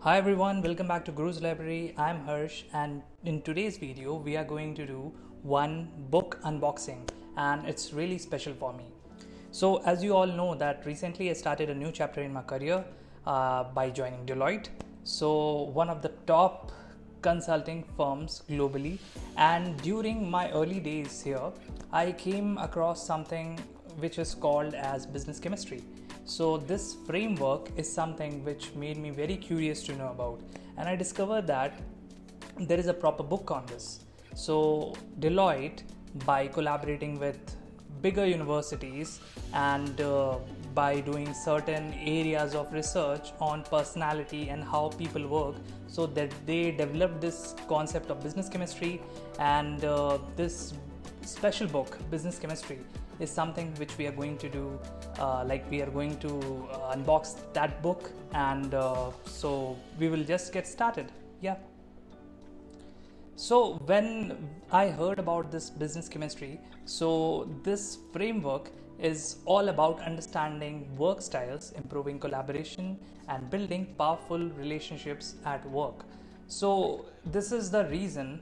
Hi everyone, welcome back to Guru's Library. I'm Harsh, and in today's video we are going to do one book unboxing, and it's really special for me. So as you all know that recently I started a new chapter in my career by joining Deloitte. So one of the top consulting firms globally, and during my early days here I came across something which is called as business chemistry. So this framework is something which made me very curious to know about, and I discovered that there is a proper book on this. So Deloitte, by collaborating with bigger universities and by doing certain areas of research on personality and how people work, so that they developed this concept of business chemistry, and this special book business chemistry is something which we are going to do, we are going to unbox that book, and so we will just get started. Yeah. So when I heard about this business chemistry, so this framework is all about understanding work styles, improving collaboration, and building powerful relationships at work. So this is the reason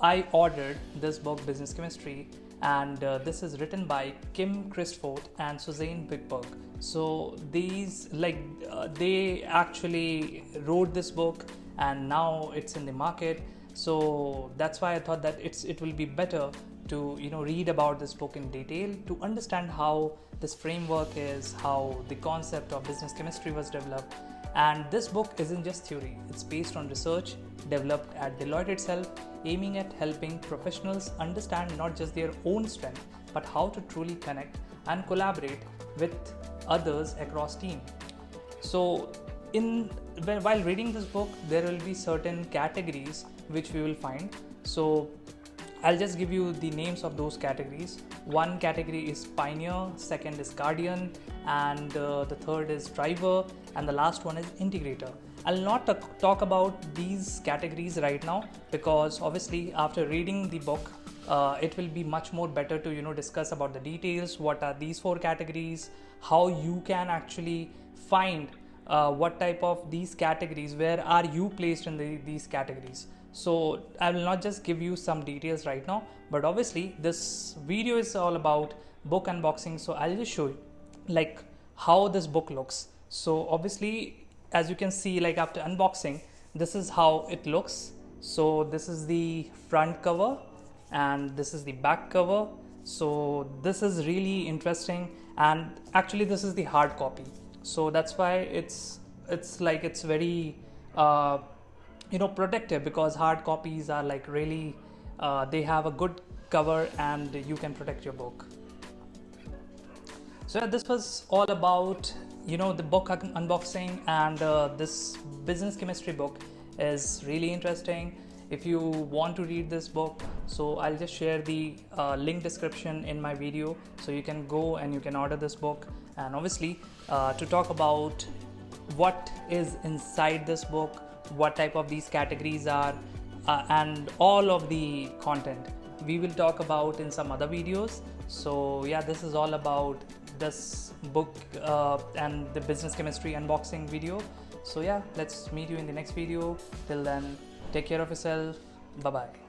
I ordered this book, Business Chemistry, and this is written by Kim Christopher and Suzanne Bigberg. So they actually wrote this book, and now it's in the market. So that's why I thought that it will be better to read about this book in detail to understand how this framework is, how the concept of business chemistry was developed. And this book isn't just theory, it's based on research developed at Deloitte itself, aiming at helping professionals understand not just their own strength, but how to truly connect and collaborate with others across team. So while reading this book, there will be certain categories which we will find. So I'll just give you the names of those categories. One category is pioneer, second is guardian, and the third is driver, and the last one is integrator. I'll not talk about these categories right now, because obviously after reading the book it will be much more better to discuss about the details, what are these four categories, how you can actually find what type of these categories, where are you placed in these categories. So I will not just give you some details right now, but obviously this video is all about book unboxing. So I'll just show you how this book looks. So obviously, as you can see, after unboxing, this is how it looks. So this is the front cover and this is the back cover. So this is really interesting, and actually this is the hard copy. So that's why it's very protective, because hard copies are really they have a good cover and you can protect your book. So this was all about the book unboxing, and this business chemistry book is really interesting. If you want to read this book, so I'll just share the link description in my video, so you can go and you can order this book. And obviously to talk about what is inside this book, what type of these categories are, and all of the content we will talk about in some other videos. So yeah, this is all about this book and the business chemistry unboxing video. So yeah, let's meet you in the next video. Till then, take care of yourself. Bye bye.